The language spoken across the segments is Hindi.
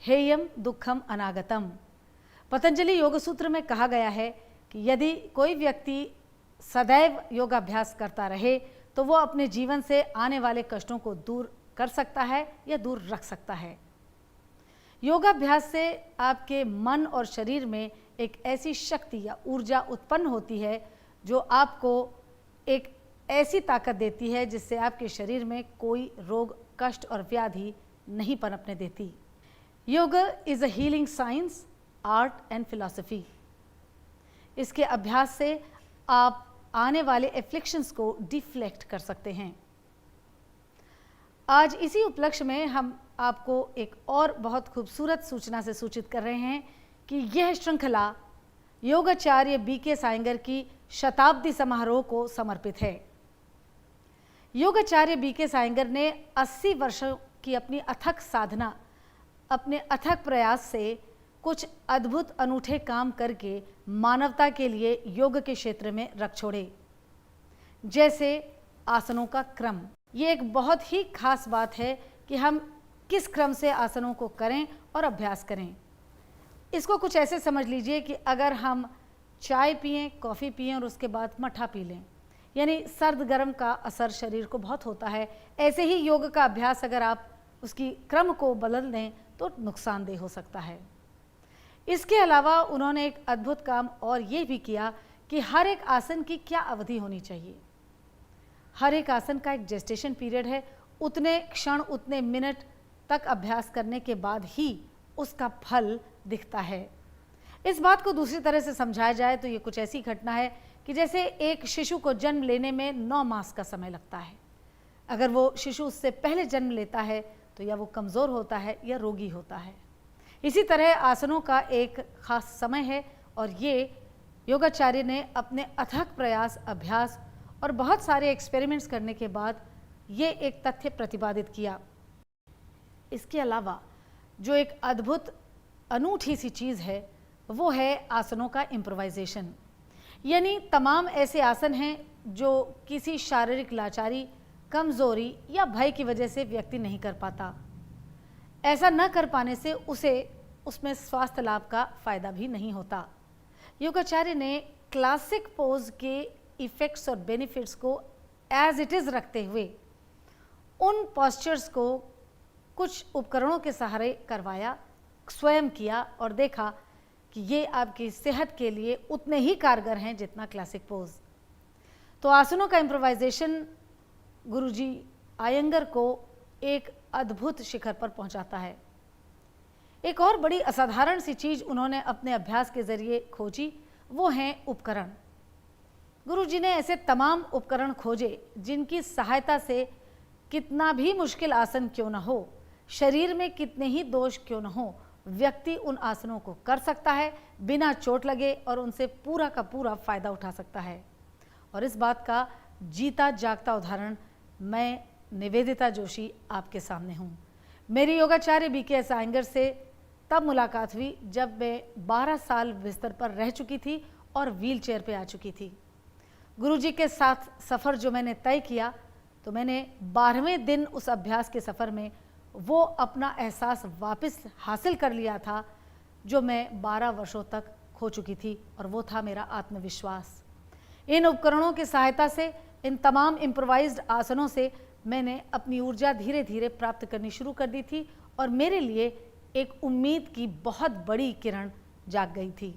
हेयम दुखम अनागतम। पतंजलि योग सूत्र में कहा गया है कि यदि कोई व्यक्ति सदैव योगाभ्यास करता रहे तो वो अपने जीवन से आने वाले कष्टों को दूर कर सकता है या दूर रख सकता है। योगाभ्यास से आपके मन और शरीर में एक ऐसी शक्ति या ऊर्जा उत्पन्न होती है जो आपको एक ऐसी ताकत देती है जिससे आपके शरीर में कोई रोग, कष्ट और व्याधि नहीं पनपने देती। योग is a healing science, art and philosophy. इसके अभ्यास से आप आने वाले एफ्लिक्शंस को डिफ्लेक्ट कर सकते हैं। आज इसी उपलक्ष्य में हम आपको एक और बहुत खूबसूरत सूचना से सूचित कर रहे हैं कि यह श्रृंखला योगाचार्य बीके सायंगर की शताब्दी समारोह को समर्पित है। योगाचार्य बीके सायंगर ने 80 वर्षों की अपनी अथक साधना, अपने अथक प्रयास से कुछ अद्भुत अनूठे काम करके मानवता के लिए योग के क्षेत्र में रख छोड़े। जैसे आसनों का क्रम, ये एक बहुत ही खास बात है कि हम किस क्रम से आसनों को करें और अभ्यास करें। इसको कुछ ऐसे समझ लीजिए कि अगर हम चाय पिएं, कॉफ़ी पिएं और उसके बाद मट्ठा पी लें, यानी सर्द गर्म का असर शरीर को बहुत होता है। ऐसे ही योग का अभ्यास अगर आप उसकी क्रम को बदल दें तो नुकसानदेह हो सकता है। इसके अलावा उन्होंने एक अद्भुत काम और ये भी किया कि हर एक आसन की क्या अवधि होनी चाहिए। हर एक आसन का एक जेस्टेशन पीरियड है। उतने क्षण, उतने मिनट तक अभ्यास करने के बाद ही उसका फल दिखता है। इस बात को दूसरी तरह से समझाया जाए तो ये कुछ ऐसी घटना है कि जैसे एक शिशु को जन्म लेने में 9 मास का समय लगता है। अगर वो शिशु उससे पहले जन्म लेता है तो या वो कमज़ोर होता है या रोगी होता है। इसी तरह आसनों का एक खास समय है और ये योगाचार्य ने अपने अथक प्रयास, अभ्यास और बहुत सारे एक्सपेरिमेंट्स करने के बाद ये एक तथ्य प्रतिपादित किया। इसके अलावा जो एक अद्भुत अनूठी सी चीज़ है वो है आसनों का इम्प्रोवाइजेशन। यानी तमाम ऐसे आसन हैं जो किसी शारीरिक लाचारी, कमज़ोरी या भय की वजह से व्यक्ति नहीं कर पाता। ऐसा न कर पाने से उसे उसमें स्वास्थ्य लाभ का फ़ायदा भी नहीं होता। योगाचार्य ने क्लासिक पोज के इफ़ेक्ट्स और बेनिफिट्स को एज इट इज़ रखते हुए उन पॉस्चर्स को कुछ उपकरणों के सहारे करवाया, स्वयं किया और देखा कि ये आपकी सेहत के लिए उतने ही कारगर हैं जितना क्लासिक पोज। तो आसनों का इम्प्रोवाइजेशन गुरुजी आयंगर को एक अद्भुत शिखर पर पहुंचाता है। एक और बड़ी असाधारण सी चीज़ उन्होंने अपने अभ्यास के ज़रिए खोजी, वो हैं उपकरण। गुरुजी ने ऐसे तमाम उपकरण खोजे जिनकी सहायता से कितना भी मुश्किल आसन क्यों न हो, शरीर में कितने ही दोष क्यों न हो, व्यक्ति उन आसनों को कर सकता है बिना चोट लगे और उनसे पूरा का पूरा फ़ायदा उठा सकता है। और इस बात का जीता जागता उदाहरण मैं निवेदिता जोशी आपके सामने हूँ। मेरी योगाचार्य बीके सायंगर से तब मुलाकात हुई जब मैं 12 साल बिस्तर पर रह चुकी थी और व्हील चेयर पर आ चुकी थी। गुरुजी के साथ सफ़र जो मैंने तय किया तो मैंने 12वें दिन उस अभ्यास के सफ़र में वो अपना एहसास वापस हासिल कर लिया था जो मैं 12 वर्षों तक खो चुकी थी, और वो था मेरा आत्मविश्वास। इन उपकरणों की सहायता से, इन तमाम इम्प्रोवाइज्ड आसनों से मैंने अपनी ऊर्जा धीरे धीरे प्राप्त करनी शुरू कर दी थी, और मेरे लिए एक उम्मीद की बहुत बड़ी किरण जाग गई थी।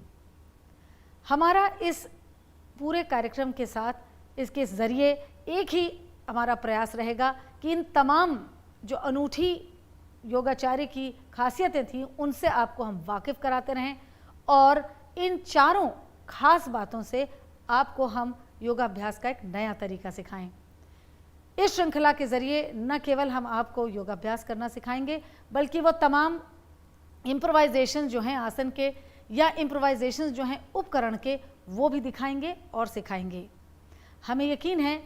हमारा इस पूरे कार्यक्रम के साथ, इसके ज़रिए एक ही हमारा प्रयास रहेगा कि इन तमाम जो अनूठी योगाचार्य की खासियतें थीं उनसे आपको हम वाकिफ़ कराते रहें, और इन चारों खास बातों से आपको हम योगाभ्यास का एक नया तरीका सिखाएं। इस श्रृंखला के ज़रिए न केवल हम आपको योगाभ्यास करना सिखाएंगे, बल्कि वो तमाम इम्प्रोवाइजेशन जो हैं आसन के, या इम्प्रोवाइजेशन जो हैं उपकरण के, वो भी दिखाएंगे और सिखाएंगे। हमें यकीन है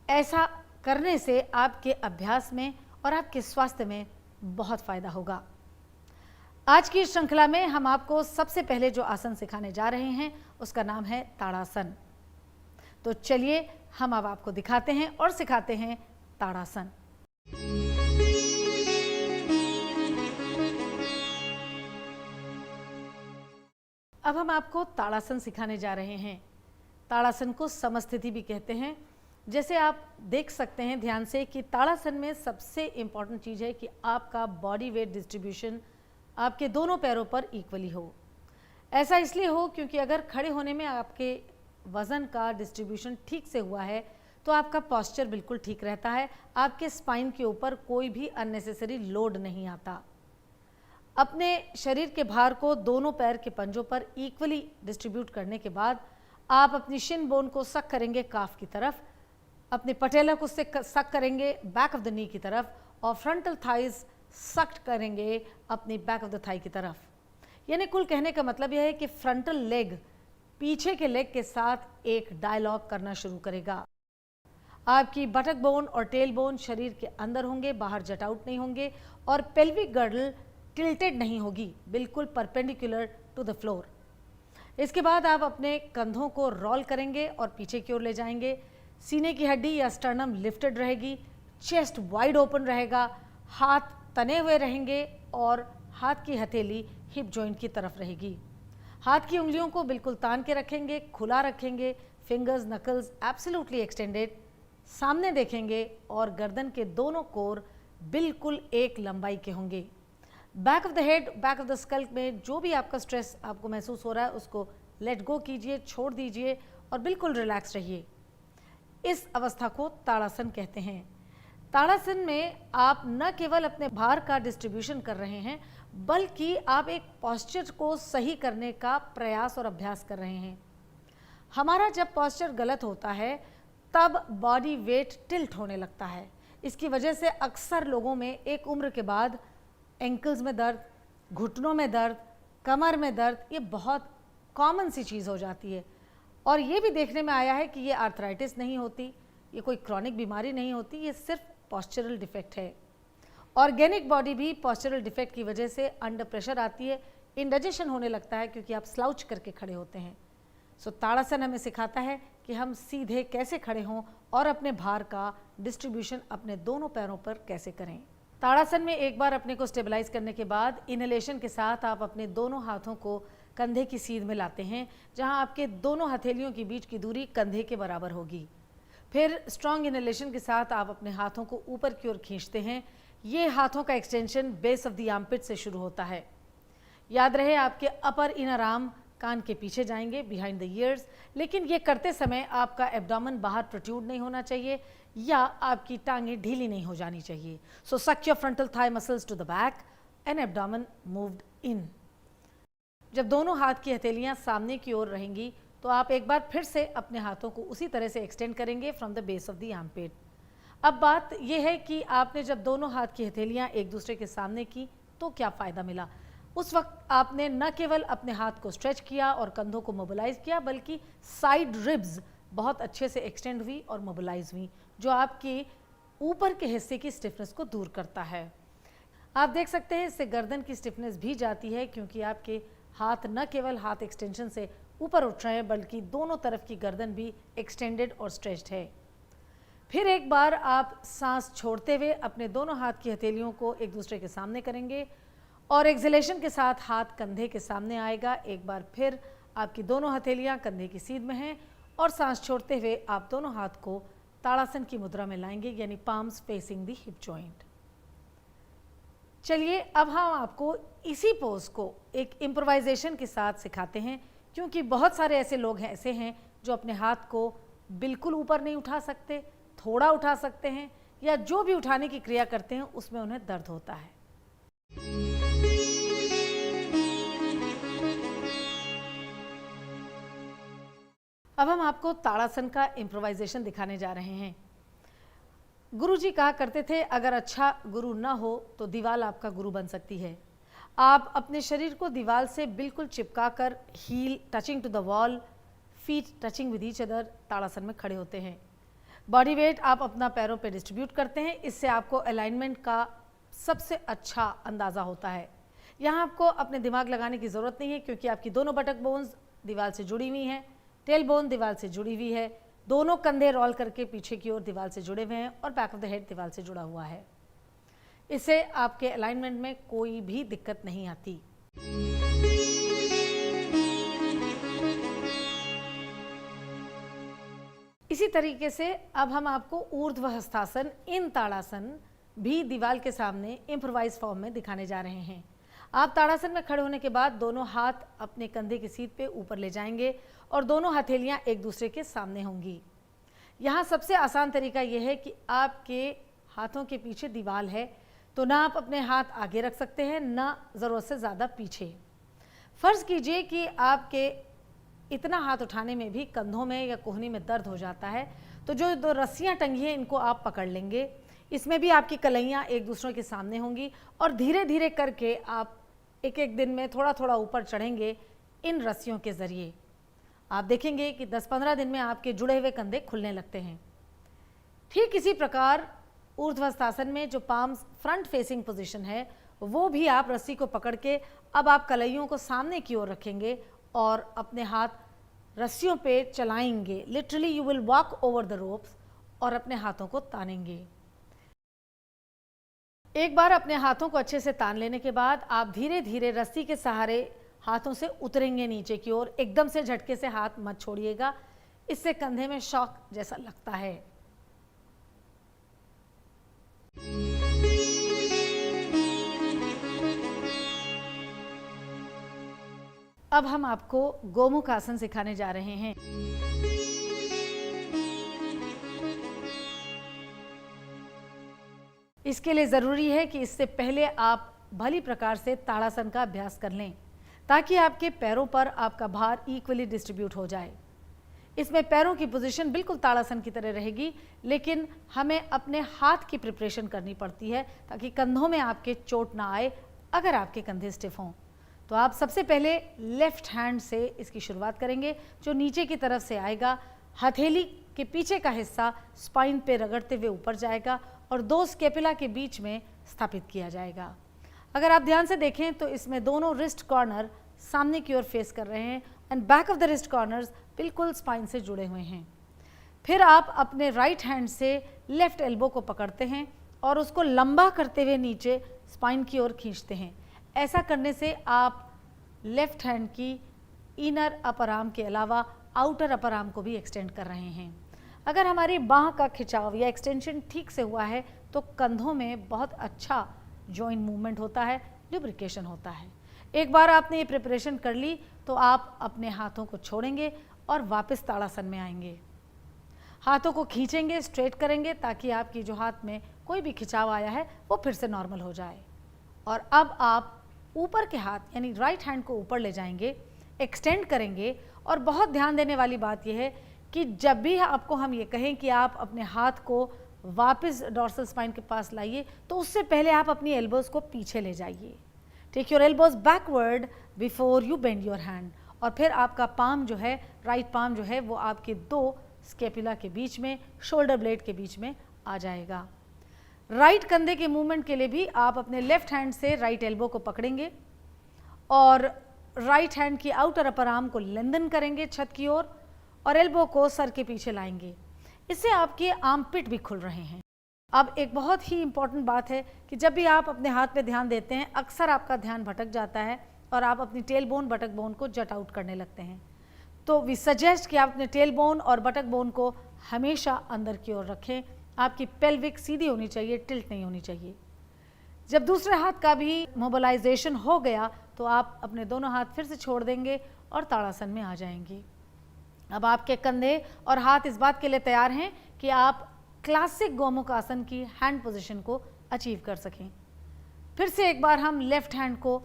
ऐसा करने से आपके अभ्यास में और आपके स्वास्थ्य में बहुत फ़ायदा होगा। आज की श्रृंखला में हम आपको सबसे पहले जो आसन सिखाने जा रहे हैं उसका नाम है ताड़ासन। तो चलिए हम अब आपको दिखाते हैं और सिखाते हैं ताड़ासन। अब हम आपको ताड़ासन सिखाने जा रहे हैं। ताड़ासन को समस्थिति भी कहते हैं। जैसे आप देख सकते हैं ध्यान से कि ताड़ासन में सबसे इम्पॉर्टेंट चीज़ है कि आपका बॉडी वेट डिस्ट्रीब्यूशन आपके दोनों पैरों पर इक्वली हो। ऐसा इसलिए हो क्योंकि अगर खड़े होने में आपके वज़न का डिस्ट्रीब्यूशन ठीक से हुआ है तो आपका पॉस्चर बिल्कुल ठीक रहता है, आपके स्पाइन के ऊपर कोई भी अननेसेसरी लोड नहीं आता। अपने शरीर के भार को दोनों पैर के पंजों पर इक्वली डिस्ट्रीब्यूट करने के बाद आप अपनी शिन बोन को सक करेंगे काफ की तरफ, अपने पटेला को सक करेंगे बैक ऑफ द नी की तरफ, और फ्रंटल थाइज सक्ट करेंगे अपनी बैक ऑफ द थाई की तरफ। यानी कुल कहने का मतलब यह है कि फ्रंटल लेग पीछे के लेग के साथ एक डायलॉग करना शुरू करेगा। आपकी बटक बोन और टेल बोन शरीर के अंदर होंगे, बाहर जट आउट नहीं होंगे, और पेल्विक गर्डल टिल्टेड नहीं होगी, बिल्कुल परपेंडिकुलर टू द फ्लोर। इसके बाद आप अपने कंधों को रोल करेंगे और पीछे की ओर ले जाएंगे। सीने की हड्डी या स्टर्नम लिफ्टेड रहेगी, चेस्ट वाइड ओपन रहेगा, हाथ तने हुए रहेंगे और हाथ की हथेली हिप जॉइंट की तरफ रहेगी। हाथ की उंगलियों को बिल्कुल तान के रखेंगे, खुला रखेंगे, फिंगर्स नकल्स एब्सोल्युटली एक्सटेंडेड, सामने देखेंगे और गर्दन के दोनों कोर बिल्कुल एक लंबाई के होंगे। Back of the head, back of the skull में जो भी आपका स्ट्रेस आपको महसूस हो रहा है उसको लेट गो कीजिए, छोड़ दीजिए और बिल्कुल रिलैक्स रहिए। इस अवस्था को ताड़ासन कहते हैं। ताड़ासन में आप न केवल अपने भार का डिस्ट्रीब्यूशन कर रहे हैं, बल्कि आप एक पॉस्चर को सही करने का प्रयास और अभ्यास कर रहे हैं। हमारा जब पॉस्चर गलत होता है तब बॉडी वेट टिल्ट होने लगता है। इसकी वजह से अक्सर लोगों में एक उम्र के बाद एंकल्स में दर्द, घुटनों में दर्द, कमर में दर्द, ये बहुत कॉमन सी चीज़ हो जाती है। और ये भी देखने में आया है कि ये आर्थराइटिस नहीं होती, ये कोई क्रॉनिक बीमारी नहीं होती, ये सिर्फ पॉस्चरल डिफेक्ट है। ऑर्गेनिक बॉडी भी पॉस्चरल डिफेक्ट की वजह से अंडर प्रेशर आती है, इंडाइजेशन होने लगता है क्योंकि आप स्लाउच करके खड़े होते हैं। सो ताड़ासन हमें सिखाता है कि हम सीधे कैसे खड़े हों और अपने भार का डिस्ट्रीब्यूशन अपने दोनों पैरों पर कैसे करें। ताड़ासन में एक बार अपने को स्टेबलाइज करने के बाद इनहेलेशन के साथ आप अपने दोनों हाथों को कंधे की सीध में लाते हैं, जहां आपके दोनों हथेलियों के बीच की दूरी कंधे के बराबर होगी। फिर स्ट्रॉन्ग इनहेलेशन के साथ आप अपने हाथों को ऊपर की ओर खींचते हैं। ये हाथों का extension base of the armpit से शुरू होता है। याद रहे आपके अपर इनर आर्म कान के पीछे जाएंगे, बिहाइंड द ईयर्स, लेकिन ये करते समय आपका एब्डोमेन बाहर प्रोट्रूड नहीं होना चाहिए या आपकी टांगें ढीली नहीं हो जानी चाहिए। So suck your frontal thigh muscles to the back and abdomen moved in. जब दोनों हाथ की हथेलियां सामने की ओर रहेंगी तो आप एक बार फिर से अपने हाथों को उसी तरह से एक्सटेंड करेंगे from the base of the armpit. अब बात यह है कि आपने जब दोनों हाथ की हथेलियां एक दूसरे के सामने की तो क्या फ़ायदा मिला। उस वक्त आपने न केवल अपने हाथ को स्ट्रेच किया और कंधों को मोबिलाइज किया, बल्कि साइड रिब्स बहुत अच्छे से एक्सटेंड हुई और मोबिलाइज हुई, जो आपकी ऊपर के हिस्से की स्टिफनेस को दूर करता है। आप देख सकते हैं इससे गर्दन की स्टिफनेस भी जाती है, क्योंकि आपके हाथ न केवल हाथ एक्सटेंशन से ऊपर उठ रहे हैं, बल्कि दोनों तरफ की गर्दन भी एक्सटेंडेड और स्ट्रेच्ड है। फिर एक बार आप सांस छोड़ते हुए अपने दोनों हाथ की हथेलियों को एक दूसरे के सामने करेंगे और एक्सहेलेशन के साथ हाथ कंधे के सामने आएगा। एक बार फिर आपकी दोनों हथेलियां कंधे की सीध में हैं और सांस छोड़ते हुए आप दोनों हाथ को ताड़ासन की मुद्रा में लाएंगे, यानी palms facing the hip joint. चलिए अब हम आपको इसी पोज को एक इम्प्रोवाइजेशन के साथ सिखाते हैं, क्योंकि बहुत सारे ऐसे लोग ऐसे हैं जो अपने हाथ को बिल्कुल ऊपर नहीं उठा सकते, थोड़ा उठा सकते हैं, या जो भी उठाने की क्रिया करते हैं उसमें उन्हें दर्द होता है। अब हम आपको ताड़ासन का इम्प्रोवाइजेशन दिखाने जा रहे हैं। गुरुजी कहा करते थे, अगर अच्छा गुरु ना हो तो दीवार आपका गुरु बन सकती है। आप अपने शरीर को दीवार से बिल्कुल चिपकाकर heel touching to the wall, feet touching with each other tadasana में खड़े होते हैं। बॉडी वेट आप अपना पैरों पे डिस्ट्रीब्यूट करते हैं। इससे आपको अलाइनमेंट का सबसे अच्छा अंदाज़ा होता है। यहाँ आपको अपने दिमाग लगाने की ज़रूरत नहीं है, क्योंकि आपकी दोनों बटक बोन्स दीवार से जुड़ी हुई हैं, टेल बोन दीवार से जुड़ी हुई है, दोनों कंधे रोल करके पीछे की ओर दीवार से जुड़े हुए हैं और बैक ऑफ द हेड दीवार से जुड़ा हुआ है। इससे आपके अलाइनमेंट में कोई भी दिक्कत नहीं आती। इसी तरीके से अब हम आपको ऊर्ध्व हस्तासन इन ताड़ासन भी दीवार के सामने इम्प्रोवाइज फॉर्म में दिखाने जा रहे हैं। आप ताड़ासन में खड़े होने के बाद दोनों हाथ अपने कंधे की सीध पे ऊपर ले जाएंगे और दोनों हथेलियां एक दूसरे के सामने होंगी। यहाँ सबसे आसान तरीका यह है कि आपके हाथों के पीछे दीवार है, तो ना आप अपने हाथ आगे रख सकते हैं, ना ज़रूरत से ज़्यादा पीछे। फ़र्ज़ कीजिए कि आपके इतना हाथ उठाने में भी कंधों में या कोहनी में दर्द हो जाता है, तो जो दो रस्सियाँ टंगी हैं इनको आप पकड़ लेंगे। इसमें भी आपकी कलाइयाँ एक दूसरों के सामने होंगी और धीरे धीरे करके आप एक एक दिन में थोड़ा थोड़ा ऊपर चढ़ेंगे इन रस्सियों के ज़रिए। आप देखेंगे कि 10-15 दिन में आपके जुड़े हुए कंधे खुलने लगते हैं। ठीक इसी प्रकार ऊर्ध्वस्थासन में जो पाम्स फ्रंट फेसिंग पोजीशन है, वो भी आप रस्सी को पकड़ के अब आप कलाइयों को सामने की ओर रखेंगे और अपने हाथ रस्सियों पे चलाएंगे। Literally you will walk over the ropes और अपने हाथों को तानेंगे। एक बार अपने हाथों को अच्छे से तान लेने के बाद आप धीरे धीरे रस्सी के सहारे हाथों से उतरेंगे नीचे की ओर। एकदम से झटके से हाथ मत छोड़िएगा, इससे कंधे में शॉक जैसा लगता है। अब हम आपको गोमुख आसन सिखाने जा रहे हैं। इसके लिए ज़रूरी है कि इससे पहले आप भली प्रकार से ताड़ासन का अभ्यास कर लें, ताकि आपके पैरों पर आपका भार इक्वली डिस्ट्रीब्यूट हो जाए। इसमें पैरों की पोजीशन बिल्कुल ताड़ासन की तरह रहेगी, लेकिन हमें अपने हाथ की प्रिपरेशन करनी पड़ती है ताकि कंधों में आपके चोट ना आए अगर आपके कंधे स्टिफ हों। तो आप सबसे पहले लेफ्ट हैंड से इसकी शुरुआत करेंगे, जो नीचे की तरफ से आएगा। हथेली के पीछे का हिस्सा स्पाइन पे रगड़ते हुए ऊपर जाएगा और दो स्केपुला के बीच में स्थापित किया जाएगा। अगर आप ध्यान से देखें तो इसमें दोनों रिस्ट कॉर्नर सामने की ओर फेस कर रहे हैं and back of the wrist corners बिल्कुल स्पाइन से जुड़े हुए हैं। फिर आप अपने राइट हैंड से लेफ्ट एल्बो को पकड़ते हैं और उसको लंबा करते हुए नीचे स्पाइन की ओर खींचते हैं। ऐसा करने से आप लेफ्ट हैंड की इनर अपर आर्म के अलावा आउटर अपर आर्म को भी एक्सटेंड कर रहे हैं। अगर हमारी बाह का खिंचाव या एक्सटेंशन ठीक से हुआ है तो कंधों में बहुत अच्छा जॉइंट मूवमेंट होता है, लुब्रिकेशन होता है। एक बार आपने ये प्रिपरेशन कर ली तो आप अपने हाथों को छोड़ेंगे और वापस ताड़ासन में आएंगे। हाथों को खींचेंगे, स्ट्रेट करेंगे ताकि आपकी जो हाथ में कोई भी खिंचाव आया है वो फिर से नॉर्मल हो जाए। और अब आप ऊपर के हाथ यानी राइट हैंड को ऊपर ले जाएंगे, एक्सटेंड करेंगे। और बहुत ध्यान देने वाली बात यह है कि जब भी आपको हम ये कहें कि आप अपने हाथ को वापस डॉर्सल स्पाइन के पास लाइए, तो उससे पहले आप अपनी एल्बोज को पीछे ले जाइए। Take your elbows backward before you bend your hand. और फिर आपका पाम जो है, राइट पाम जो है, वो आपके दो स्केपुला के बीच में, शोल्डर ब्लेड के बीच में आ जाएगा। राइट कंधे के मूवमेंट के लिए भी आप अपने लेफ्ट हैंड से राइट एल्बो को पकड़ेंगे और राइट हैंड की आउटर अपर आर्म को लेंथन करेंगे छत की ओर और एल्बो को सर के पीछे लाएंगे। इससे आपके आर्म पिट भी खुल रहे हैं। अब एक बहुत ही इम्पॉर्टेंट बात है कि जब भी आप अपने हाथ पे ध्यान देते हैं, अक्सर आपका ध्यान भटक जाता है और आप अपनी टेल बोन, बटक बोन को जट आउट करने लगते हैं। तो वी सजेस्ट कि आप अपने टेल बोन और बटक बोन को हमेशा अंदर की ओर रखें। आपकी पेल्विक सीधी होनी चाहिए, टिल्ट नहीं होनी चाहिए। जब दूसरे हाथ का भी मोबिलाइजेशन हो गया तो आप अपने दोनों हाथ फिर से छोड़ देंगे और ताड़ासन में आ जाएंगे। अब आपके कंधे और हाथ इस बात के लिए तैयार हैं कि आप क्लासिक गोमुख आसन की हैंड पोजीशन को अचीव कर सकें। फिर से एक बार हम लेफ्ट हैंड को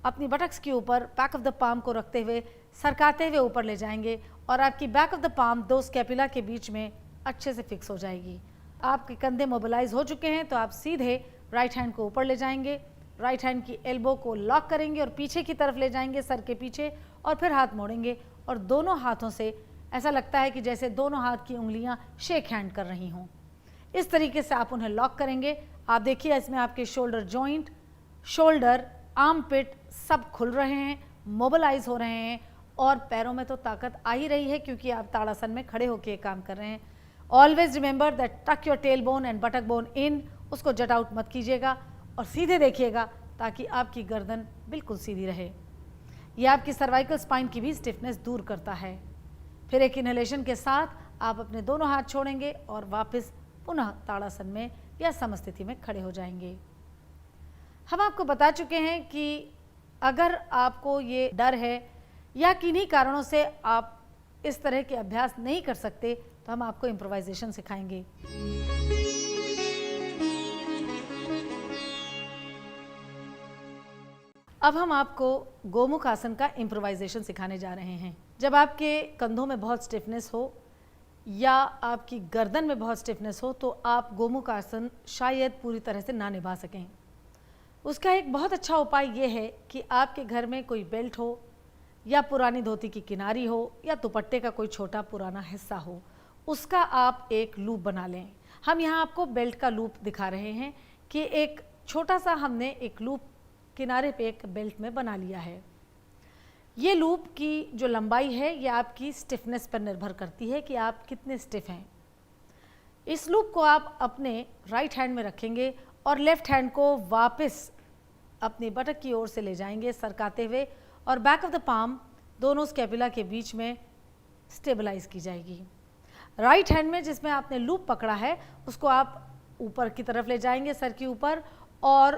अपनी बटक्स के ऊपर बैक ऑफ द पाम को रखते हुए सरकाते हुए ऊपर ले जाएंगे और आपकी बैक ऑफ द पाम दो स्कैपुला के बीच में अच्छे से फिक्स हो जाएगी। आपके कंधे मोबिलाइज हो चुके हैं तो आप सीधे राइट हैंड को ऊपर ले जाएंगे, राइट हैंड की एल्बो को लॉक करेंगे और पीछे की तरफ ले जाएंगे, सर के पीछे, और फिर हाथ मोड़ेंगे और दोनों हाथों से ऐसा लगता है कि जैसे दोनों हाथ की उंगलियां शेक हैंड कर रही हों। इस तरीके से आप उन्हें लॉक करेंगे। आप देखिए इसमें आपके शोल्डर जॉइंट, शोल्डर, आर्म पिट सब खुल रहे हैं, मोबिलाइज हो रहे हैं और पैरों में तो ताकत आ ही रही है क्योंकि आप ताड़ासन में खड़े होकर काम कर रहे हैं। Always remember that tuck your tail bone and buttock bone in, उसको जट आउट मत कीजिएगा और सीधे देखिएगा ताकि आपकी गर्दन बिल्कुल सीधी रहे। यह आपकी सर्वाइकल स्पाइन की भी स्टिफनेस दूर करता है। फिर एक इनहेलेशन के साथ आप अपने दोनों हाथ छोड़ेंगे और वापस पुनः ताड़ासन में या समस्थिति में खड़े हो जाएंगे। हम आपको बता चुके हैं कि अगर आपको ये डर है या किन्हीं कारणों से आप इस तरह के अभ्यास नहीं कर सकते तो हम आपको इम्प्रोवाइजेशन सिखाएंगे। अब हम आपको गोमुख आसन का इम्प्रोवाइजेशन सिखाने जा रहे हैं। जब आपके कंधों में बहुत स्टिफनेस हो या आपकी गर्दन में बहुत स्टिफनेस हो तो आप गोमुख आसन शायद पूरी तरह से ना निभा सकें। उसका एक बहुत अच्छा उपाय ये है कि आपके घर में कोई बेल्ट हो या पुरानी धोती की किनारी हो या दुपट्टे का कोई छोटा पुराना हिस्सा हो, उसका आप एक लूप बना लें। हम यहाँ आपको बेल्ट का लूप दिखा रहे हैं कि एक छोटा सा हमने एक लूप किनारे पे एक बेल्ट में बना लिया है। ये लूप की जो लंबाई है ये आपकी स्टिफनेस पर निर्भर करती है कि आप कितने स्टिफ हैं। इस लूप को आप अपने राइट हैंड में रखेंगे और लेफ्ट हैंड को वापस अपनी बटक की ओर से ले जाएंगे सरकाते हुए और बैक ऑफ द पाम दोनों स्कैपुला के बीच में स्टेबलाइज की जाएगी। राइट हैंड में जिसमें आपने लूप पकड़ा है उसको आप ऊपर की तरफ ले जाएंगे सर के ऊपर और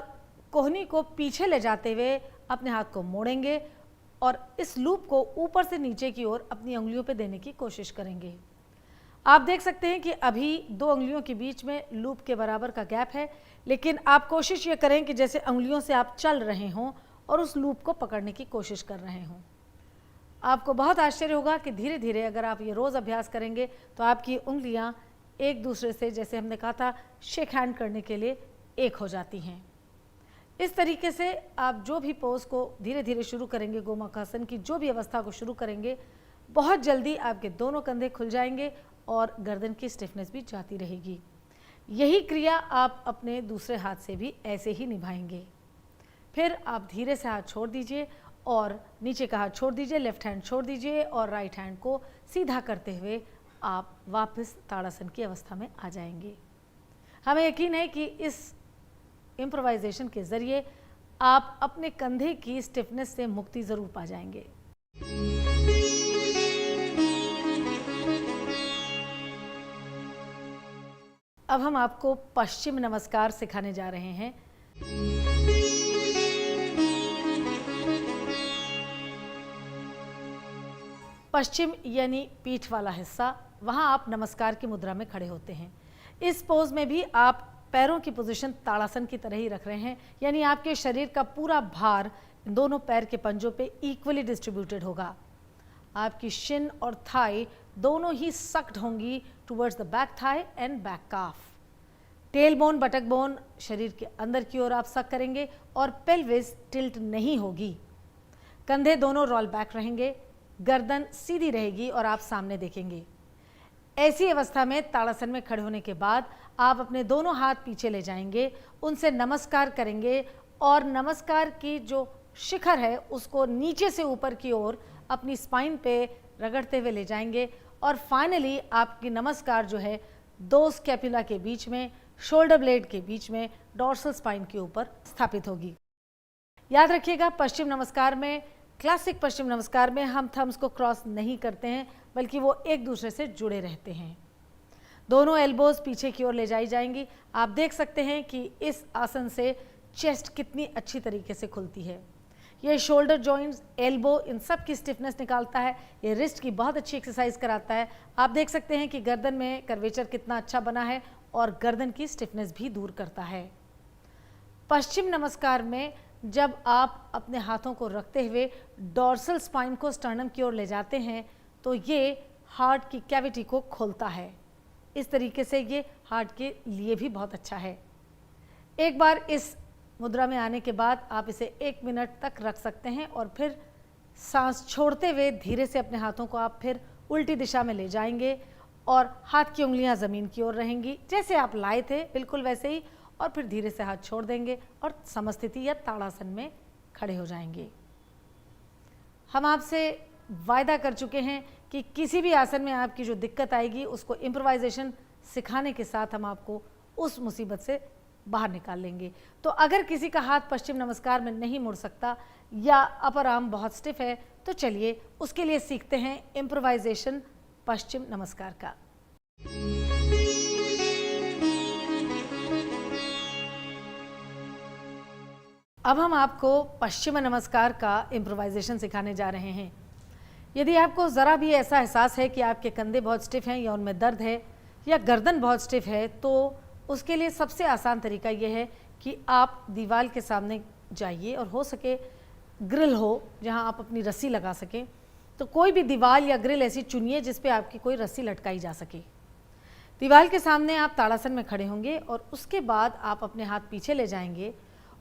कोहनी को पीछे ले जाते हुए अपने हाथ को मोड़ेंगे और इस लूप को ऊपर से नीचे की ओर अपनी उंगलियों पे देने की कोशिश करेंगे। आप देख सकते हैं कि अभी दो उंगलियों के बीच में लूप के बराबर का गैप है, लेकिन आप कोशिश ये करें कि जैसे उंगलियों से आप चल रहे हों और उस लूप को पकड़ने की कोशिश कर रहे हों। आपको बहुत आश्चर्य होगा कि धीरे धीरे अगर आप ये रोज़ अभ्यास करेंगे तो आपकी उंगलियां एक दूसरे से, जैसे हमने कहा था, शेक हैंड करने के लिए एक हो जाती हैं। इस तरीके से आप जो भी पोज को धीरे धीरे शुरू करेंगे, गोमुख आसन की जो भी अवस्था को शुरू करेंगे, बहुत जल्दी आपके दोनों कंधे खुल जाएंगे और गर्दन की स्टिफनेस भी जाती रहेगी। यही क्रिया आप अपने दूसरे हाथ से भी ऐसे ही निभाएंगे। फिर आप धीरे से हाथ छोड़ दीजिए और नीचे का हाथ छोड़ दीजिए, लेफ्ट हैंड छोड़ दीजिए और राइट हैंड को सीधा करते हुए आप वापस ताड़ासन की अवस्था में आ जाएंगे। हमें यकीन है कि इस इम्प्रोवाइजेशन के ज़रिए आप अपने कंधे की स्टिफनेस से मुक्ति ज़रूर पा जाएंगे। अब हम आपको पश्चिम नमस्कार सिखाने जा रहे हैं। पश्चिम यानी पीठ वाला हिस्सा, वहाँ आप नमस्कार की मुद्रा में खड़े होते हैं। इस पोज में भी आप पैरों की पोजीशन ताड़ासन की तरह ही रख रहे हैं, यानी आपके शरीर का पूरा भार दोनों पैर के पंजों पे इक्वली डिस्ट्रीब्यूटेड होगा। आपकी शिन और थाई दोनों ही सक्ड होंगी towards the back thigh and back calf. Tail bone, buttock bone शरीर के अंदर की ओर आप सक करेंगे और पेल्विस टिल्ट नहीं होगी। कंधे दोनों रोल बैक रहेंगे, गर्दन सीधी रहेगी और आप सामने देखेंगे। ऐसी अवस्था में ताड़ासन में खड़े होने के बाद आप अपने दोनों हाथ पीछे ले जाएंगे, उनसे नमस्कार करेंगे और नमस्कार की जो शिखर है उसको नीचे से ऊपर की ओर अपनी स्पाइन पे रगड़ते हुए ले जाएंगे और फाइनली आपकी नमस्कार जो है दो स्कैपुला के बीच में शोल्डर ब्लेड के बीच में डॉर्सल स्पाइन के ऊपर स्थापित होगी। याद रखिएगा, पश्चिम नमस्कार में, क्लासिक पश्चिम नमस्कार में हम थम्स को क्रॉस नहीं करते हैं, बल्कि वो एक दूसरे से जुड़े रहते हैं। दोनों एल्बोज पीछे की ओर ले जाई जाएंगी। आप देख सकते हैं कि इस आसन से चेस्ट कितनी अच्छी तरीके से खुलती है। ये शोल्डर जॉइंट्स, एल्बो, इन सब की स्टिफनेस निकालता है। ये रिस्ट की बहुत अच्छी एक्सरसाइज कराता है। आप देख सकते हैं कि गर्दन में कर्वेचर कितना अच्छा बना है और गर्दन की स्टिफनेस भी दूर करता है। पश्चिम नमस्कार में जब आप अपने हाथों को रखते हुए डॉर्सल स्पाइन को स्टर्नम की ओर ले जाते हैं तो ये हार्ट की कैविटी को खोलता है। इस तरीके से ये हार्ट के लिए भी बहुत अच्छा है। एक बार इस मुद्रा में आने के बाद आप इसे 1 मिनट तक रख सकते हैं और फिर सांस छोड़ते हुए धीरे से अपने हाथों को आप फिर उल्टी दिशा में ले जाएंगे और हाथ की उंगलियां ज़मीन की ओर रहेंगी, जैसे आप लाए थे बिल्कुल वैसे ही, और फिर धीरे से हाथ छोड़ देंगे और समस्थिति या ताड़ासन में खड़े हो जाएंगे। हम आपसे वायदा कर चुके हैं कि किसी भी आसन में आपकी जो दिक्कत आएगी उसको इम्प्रोवाइजेशन सिखाने के साथ हम आपको उस मुसीबत से बाहर निकाल लेंगे। तो अगर किसी का हाथ पश्चिम नमस्कार में नहीं मुड़ सकता या अपर आर्म बहुत स्टिफ है तो चलिए उसके लिए सीखते हैं इम्प्रोवाइजेशन पश्चिम नमस्कार का। अब हम आपको पश्चिम नमस्कार का इम्प्रोवाइजेशन सिखाने जा रहे हैं। यदि आपको ज़रा भी ऐसा एहसास है कि आपके कंधे बहुत स्टिफ हैं या उनमें दर्द है या गर्दन बहुत स्टिफ है, तो उसके लिए सबसे आसान तरीका यह है कि आप दीवार के सामने जाइए और हो सके ग्रिल हो जहां आप अपनी रस्सी लगा सकें, तो कोई भी दीवार या ग्रिल ऐसी चुनिए जिस पे आपकी कोई रस्सी लटकाई जा सके। दीवार के सामने आप ताड़ासन में खड़े होंगे और उसके बाद आप अपने हाथ पीछे ले जाएंगे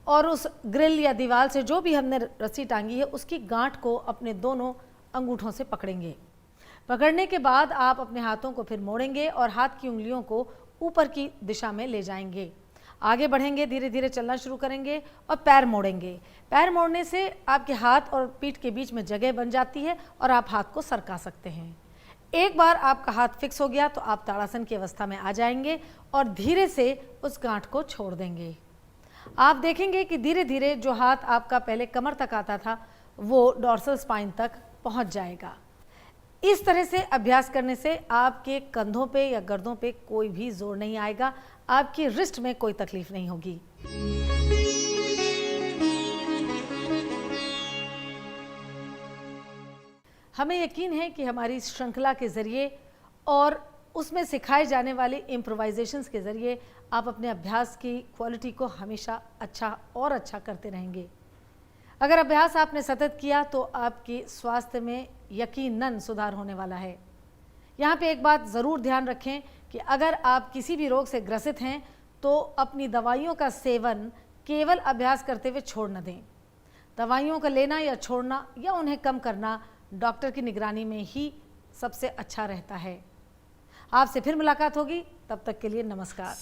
और उस ग्रिल या दीवार से जो भी हमने रस्सी टांगी है उसकी गांठ को अपने दोनों अंगूठों से पकड़ेंगे। पकड़ने के बाद आप अपने हाथों को फिर मोड़ेंगे और हाथ की उंगलियों को ऊपर की दिशा में ले जाएंगे। आगे बढ़ेंगे, धीरे धीरे चलना शुरू करेंगे और पैर मोड़ेंगे। पैर मोड़ने से आपके हाथ और पीठ के बीच में जगह बन जाती है और आप हाथ को सरका सकते हैं। एक बार आपका हाथ फिक्स हो गया तो आप ताड़ासन की अवस्था में आ जाएंगे और धीरे से उस गांठ को छोड़ देंगे। आप देखेंगे कि धीरे धीरे जो हाथ आपका पहले कमर तक आता था वो डॉर्सल स्पाइन तक पहुंच जाएगा। इस तरह से अभ्यास करने से आपके कंधों पे या गर्दों पे कोई भी जोर नहीं आएगा, आपकी रिस्ट में कोई तकलीफ नहीं होगी। हमें यकीन है कि हमारी इस श्रृंखला के जरिए और उसमें सिखाए जाने वाले इम्प्रोवाइजेशंस के जरिए आप अपने अभ्यास की क्वालिटी को हमेशा अच्छा और अच्छा करते रहेंगे। अगर अभ्यास आपने सतत किया तो आपके स्वास्थ्य में यकीनन सुधार होने वाला है। यहाँ पे एक बात ज़रूर ध्यान रखें कि अगर आप किसी भी रोग से ग्रसित हैं तो अपनी दवाइयों का सेवन केवल अभ्यास करते हुए छोड़ न दें। दवाइयों का लेना या छोड़ना या उन्हें कम करना डॉक्टर की निगरानी में ही सबसे अच्छा रहता है। आपसे फिर मुलाकात होगी, तब तक के लिए नमस्कार।